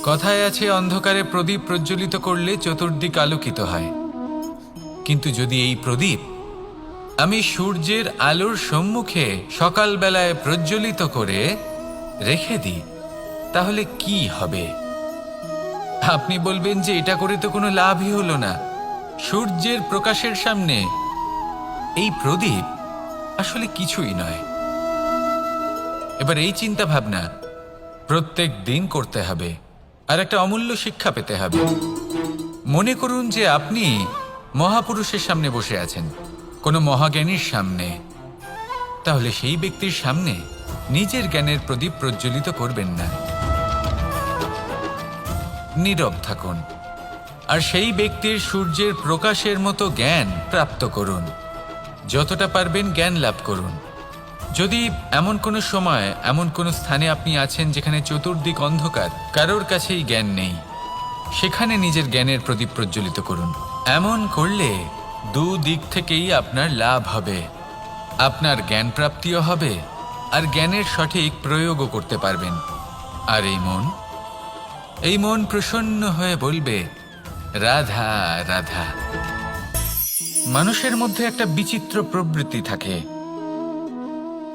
কথায় আছে অন্ধকারে প্রদীপ প্রজ্বলিত করলে চতুর্দিক আলোকিত হয়। কিন্তু যদি এই প্রদীপ আমি সূর্যের আলোর সম্মুখে সকালবেলায় প্রজ্বলিত করে রেখে দিই, তাহলে কি হবে? আপনি বলবেন যে এটা করে তো কোনো লাভই হলো না। সূর্যের প্রকাশের সামনে এই প্রদীপ আসলে কিছুই নয়। এবার এই চিন্তা ভাবনা প্রত্যেক দিন করতে হবে, আর একটা অমূল্য শিক্ষা পেতে হবে। মনে করুন যে আপনি মহাপুরুষের সামনে বসে আছেন, কোনো মহাজ্ঞানীর সামনে। তাহলে সেই ব্যক্তির সামনে নিজের জ্ঞানের প্রদীপ প্রজ্বলিত করবেন না, নীরব থাকুন আর সেই ব্যক্তির সূর্যের প্রকাশের মতো জ্ঞান প্রাপ্ত করুন। যতটা পারবেন জ্ঞান লাভ করুন। যদি এমন কোনো সময় এমন কোনো স্থানে আপনি আছেন যেখানে চতুর্দিক অন্ধকার, কারোর কাছেই জ্ঞান নেই, সেখানে নিজের জ্ঞানের প্রদীপ প্রজ্বলিত করুন। এমন করলে দুদিক থেকেই আপনার লাভ হবে। আপনার জ্ঞান প্রাপ্তিও হবে আর জ্ঞানের সঠিক প্রয়োগও করতে পারবেন। আর এই মন প্রসন্ন হয়ে বলবে, রাধা রাধা। মানুষের মধ্যে একটা বিচিত্র প্রবৃত্তি থাকে,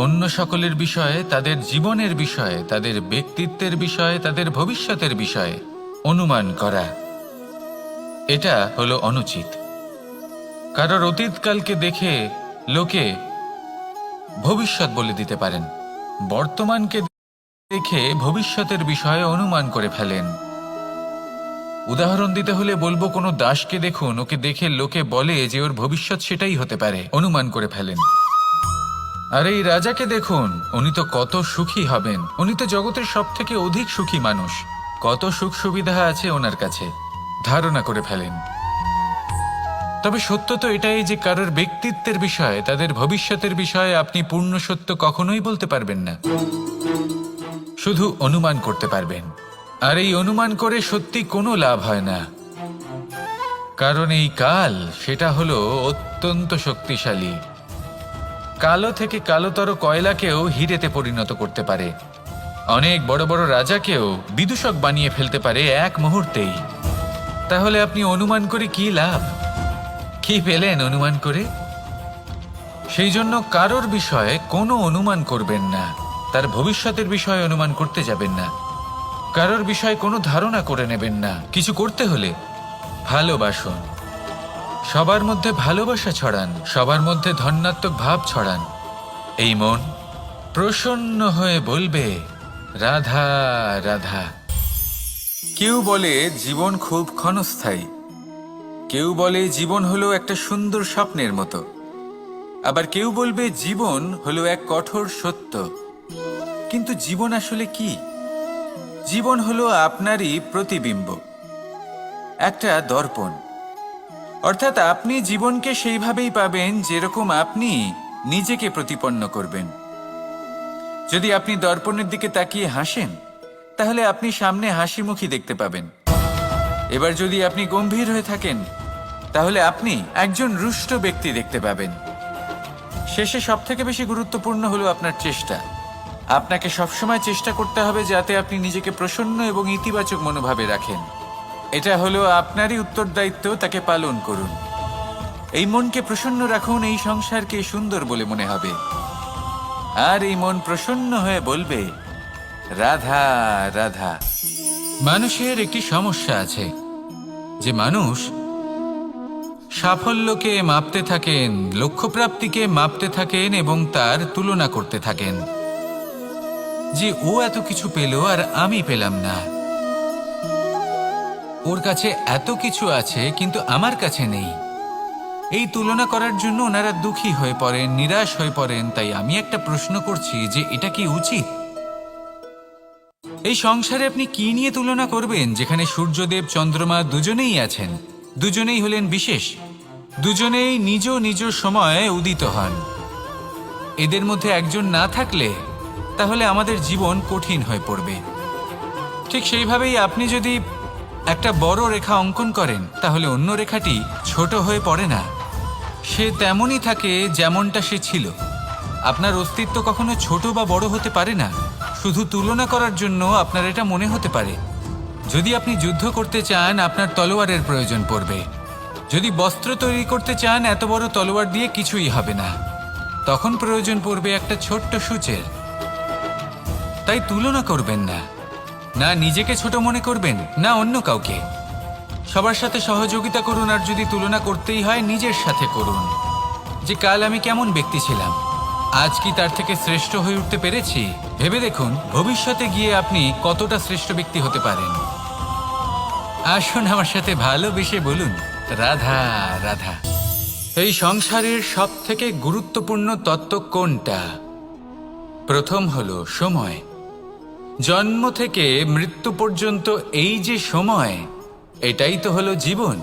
অন্য সকলের বিষয়ে, তাদের জীবনের বিষয়ে, তাদের ব্যক্তিত্বের বিষয়ে, তাদের ভবিষ্যতের বিষয়ে অনুমান করা। এটা হলো অনুচিত। কারোর অতীতকালকে দেখে লোকে ভবিষ্যৎ বলে দিতে পারেন, বর্তমানকে দেখে ভবিষ্যতের বিষয়ে অনুমান করে ফেলেন। উদাহরণ দিতে হলে বলবো, কোনো দাসকে দেখুন, ওকে দেখে লোকে বলে যে ওর ভবিষ্যৎ সেটাই হতে পারে, অনুমান করে ফেলেন। আর এই রাজাকে দেখুন, উনি তো কত সুখী হবেন, উনি তো জগতের সব থেকে অধিক সুখী মানুষ, কত সুখ সুবিধা আছে ওনার কাছে, ধারণা করে ফেলেন। তবে সত্য তো এটাই যে কারোর ব্যক্তিত্বের বিষয়ে, তাদের ভবিষ্যতের বিষয়ে আপনি পূর্ণ সত্য কখনোই বলতে পারবেন না, শুধু অনুমান করতে পারবেন। আর এই অনুমান করে সত্যি কোনো লাভ হয় না, কারণ এই কাল সেটা হলো অত্যন্ত শক্তিশালী। কালো থেকে কালোতর কয়লাকেও হিরেতে পরিণত করতে পারে, অনেক বড় বড় রাজাকেও বিদূষক বানিয়ে ফেলতে পারে এক মুহূর্তেই। তাহলে আপনি অনুমান করে কি লাভ? কি পেলেন অনুমান করে? সেই জন্য কারোর বিষয়ে কোনো অনুমান করবেন না, তার ভবিষ্যতের বিষয়ে অনুমান করতে যাবেন না, কারোর বিষয়ে কোনো ধারণা করে নেবেন না। কিছু করতে হলে ভালোবাসুন, সবার মধ্যে ভালোবাসা ছড়ান, সবার মধ্যে ধন্যাত্মক ভাব ছড়ান। এই মন প্রসন্ন হয়ে বলবে, রাধা রাধা। কেউ বলে জীবন খুব ক্ষণস্থায়ী, কেউ বলে জীবন হলো একটা সুন্দর স্বপ্নের মতো, আবার কেউ বলবে জীবন হলো এক কঠোর সত্য। কিন্তু জীবন আসলে কি? জীবন হলো আপনারই প্রতিবিম্ব, একটা দর্পণ। অর্থাৎ আপনি জীবনকে সেইভাবেই পাবেন যেরকম আপনি নিজেকে প্রতিপন্ন করবেন। যদি আপনি দর্পণের দিকে তাকিয়ে হাসেন, তাহলে আপনি সামনে হাসি মুখী দেখতে পাবেন। এবার যদি আপনি গম্ভীর হয়ে থাকেন, তাহলে আপনি একজন রুষ্ট ব্যক্তি দেখতে পাবেন। শেষে সবথেকে বেশি গুরুত্বপূর্ণ হলো আপনার চেষ্টা। আপনাকে সবসময় চেষ্টা করতে হবে যাতে আপনি নিজেকে প্রসন্ন এবং ইতিবাচক মনোভাবে রাখেন। এটা হলো আপনারই উত্তরদায়িত্ব, তাকে পালন করুন। এই মনকে প্রসন্ন রাখুন, এই সংসারকে সুন্দর বলে মনে হবে। আর এই মন প্রসন্ন হয়ে বলবে, রাধা রাধা। মানুষের একটি সমস্যা আছে যে মানুষ সাফল্যকে মাপতে থাকেন, লক্ষ্যপ্রাপ্তিকে মাপতে থাকেন এবং তার তুলনা করতে থাকেন যে ও এত কিছু পেল আর আমি পেলাম না, ওর কাছে এত কিছু আছে কিন্তু আমার কাছে নেই। এই তুলনা করার জন্য ওনারা দুঃখী হয়ে পড়েন, নিরাশ হয়ে পড়েন। তাই আমি একটা প্রশ্ন করছি যে এটা কি উচিত? এই সংসারে আপনি কি নিয়ে তুলনা করবেন, যেখানে সূর্যদেব চন্দ্রমা দুজনেই আছেন, দুজনেই হলেন বিশেষ, দুজনেই নিজ নিজ সময়ে উদিত হন। এদের মধ্যে একজন না থাকলে তাহলে আমাদের জীবন কঠিন হয়ে পড়বে। ঠিক সেইভাবেই আপনি যদি একটা বড় রেখা অঙ্কন করেন, তাহলে অন্য রেখাটি ছোট হয়ে পড়ে না, সে তেমনই থাকে যেমনটা সে ছিল। আপনার অস্তিত্ব কখনো ছোট বা বড় হতে পারে না। শুধু তুলনা করার জন্য আপনার এটা মনে হতে পারে যদি আপনি যুদ্ধ করতে চান আপনার তলোয়ারের প্রয়োজন পড়বে। যদি বস্ত্র তৈরি করতে চান এত বড় তলোয়ার দিয়ে কিছুই হবে না, তখন প্রয়োজন পড়বে একটা ছোট্ট সূচের। তাই তুলনা করবেন না, না নিজেকে ছোট মনে করবেন না অন্য কাউকে। সবার সাথে সহযোগিতা করুন, আর যদি তুলনা করতেই হয় নিজের সাথে করুন, যে কাল আমি কেমন ব্যক্তি ছিলাম, আজ কি তার থেকে শ্রেষ্ঠ হয়ে উঠতে পেরেছি। ভেবে দেখুন ভবিষ্যতে গিয়ে আপনি কতটা শ্রেষ্ঠ ব্যক্তি হতে পারেন। আসুন আমার সাথে ভালোবেসে বলুন রাধা রাধা। এই সংসারের সব থেকে গুরুত্বপূর্ণ তত্ত্ব কোনটা? প্রথম হলো সময়। জন্ম থেকে মৃত্যু পর্যন্ত এই যে সময়, এটাই তো হলো জীবন।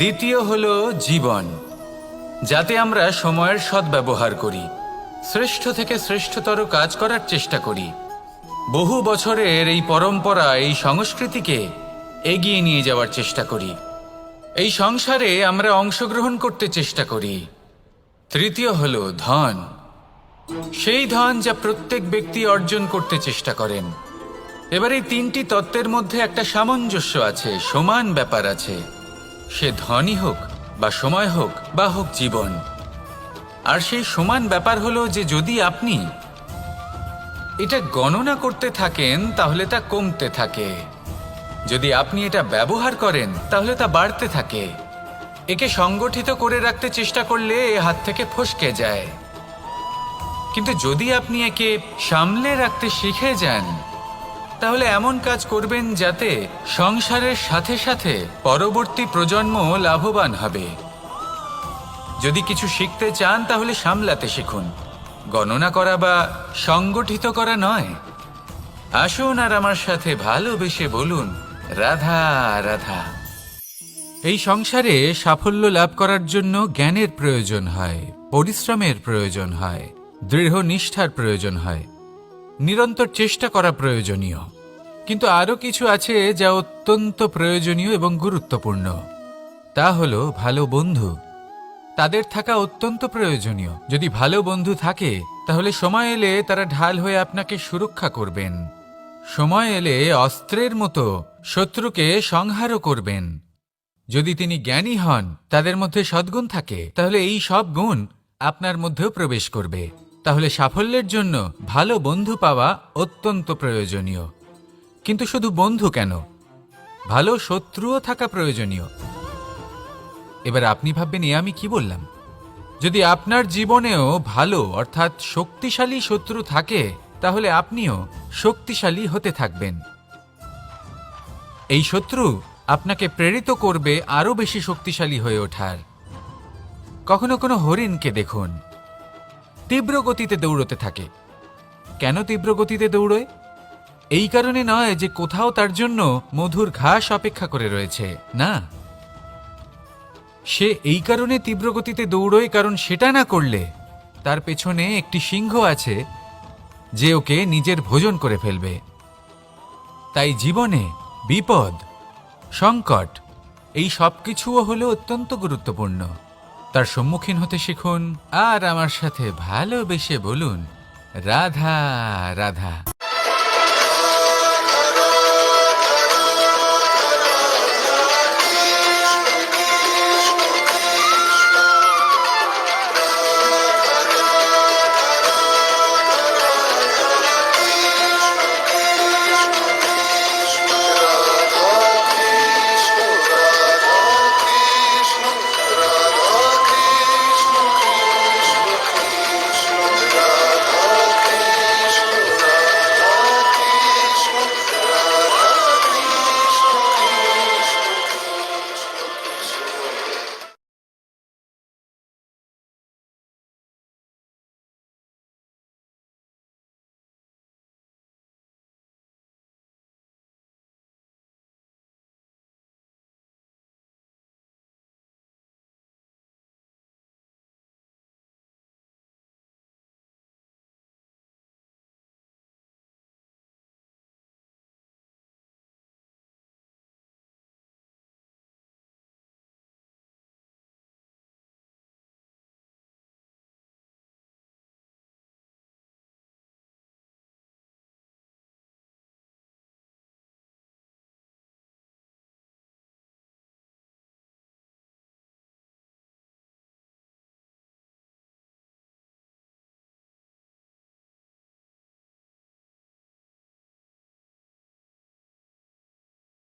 দ্বিতীয় হলো জীবন, যাতে আমরা সময়ের সদ্ব্যবহার করি, শ্রেষ্ঠ থেকে শ্রেষ্ঠতর কাজ করার চেষ্টা করি। বহু বছরের এই পরম্পরা, এই সংস্কৃতিকে এগিয়ে নিয়ে যাওয়ার চেষ্টা করি। এই সংসারে আমরা অংশগ্রহণ করতে চেষ্টা করি। তৃতীয় হলো ধন, সেই ধন যা প্রত্যেক ব্যক্তি অর্জন করতে চেষ্টা করেন। এবার এই তিনটি তত্ত্বের মধ্যে একটা সামঞ্জস্য আছে, সমান ব্যাপার আছে। সে ধনই হোক বা সময় হোক বা হোক জীবন। আর সেই সমান ব্যাপার হলো যে যদি আপনি এটা গণনা করতে থাকেন তাহলে তা কমতে থাকে, যদি আপনি এটা ব্যবহার করেন তাহলে তা বাড়তে থাকে। একে সংগঠিত করে রাখতে চেষ্টা করলে এ হাত থেকে ফসকে যায়, কিন্তু যদি আপনি একে সামলে রাখতে শিখে যান তাহলে এমন কাজ করবেন যাতে সংসারের সাথে সাথে পরবর্তী প্রজন্ম লাভবান হবে। যদি কিছু শিখতে চান তাহলে সামলাতে শিখুন, গণনা করা বা সংগঠিত করা নয়। আসুন আর আমার সাথে ভালোবেসে বলুন রাধা রাধা। এই সংসারে সাফল্য লাভ করার জন্য জ্ঞানের প্রয়োজন হয়, পরিশ্রমের প্রয়োজন হয়, দৃঢ় নিষ্ঠার প্রয়োজন হয়, নিরন্তর চেষ্টা করা প্রয়োজনীয়। কিন্তু আরও কিছু আছে যা অত্যন্ত প্রয়োজনীয় এবং গুরুত্বপূর্ণ। তা হলো ভালো বন্ধু। তাদের থাকা অত্যন্ত প্রয়োজনীয়। যদি ভালো বন্ধু থাকে তাহলে সময় এলে তারা ঢাল হয়ে আপনাকে সুরক্ষা করবেন। সময় এলে অস্ত্রের মতো শত্রুকে সংহারও করবেন। যদি তিনি জ্ঞানী হন, তাদের মধ্যে সদ্গুণ থাকে, তাহলে এই সব গুণ আপনার মধ্যেও প্রবেশ করবে। তাহলে সাফল্যের জন্য ভালো বন্ধু পাওয়া অত্যন্ত প্রয়োজনীয়। কিন্তু শুধু বন্ধু কেন, ভালো শত্রুও থাকা প্রয়োজনীয়। এবার আপনি ভাববেন এ আমি কি বললাম? যদি আপনার জীবনেও ভালো অর্থাৎ শক্তিশালী শত্রু থাকে তাহলে আপনিও শক্তিশালী হতে থাকবেন। এই শত্রু আপনাকে প্রেরিত করবে আরো বেশি শক্তিশালী হয়ে ওঠার। কখনো কোনো হরিণকে দেখুন, তীব্র গতিতে দৌড়তে থাকে। কেন তীব্র গতিতে দৌড়য়? এই কারণে নয় যে কোথাও তার জন্য মধুর ঘাস অপেক্ষা করে রয়েছে, না। সে এই কারণে তীব্র গতিতে দৌড়য় কারণ সেটা না করলে তার পেছনে একটি সিংহ আছে যে ওকে নিজের ভোজন করে ফেলবে। তাই জীবনে বিপদ, সংকট, এই সব কিছুও হলো অত্যন্ত গুরুত্বপূর্ণ। তার সম্মুখীন হতে শিখুন আর আমার সাথে ভালোবেসে বলুন রাধা রাধা।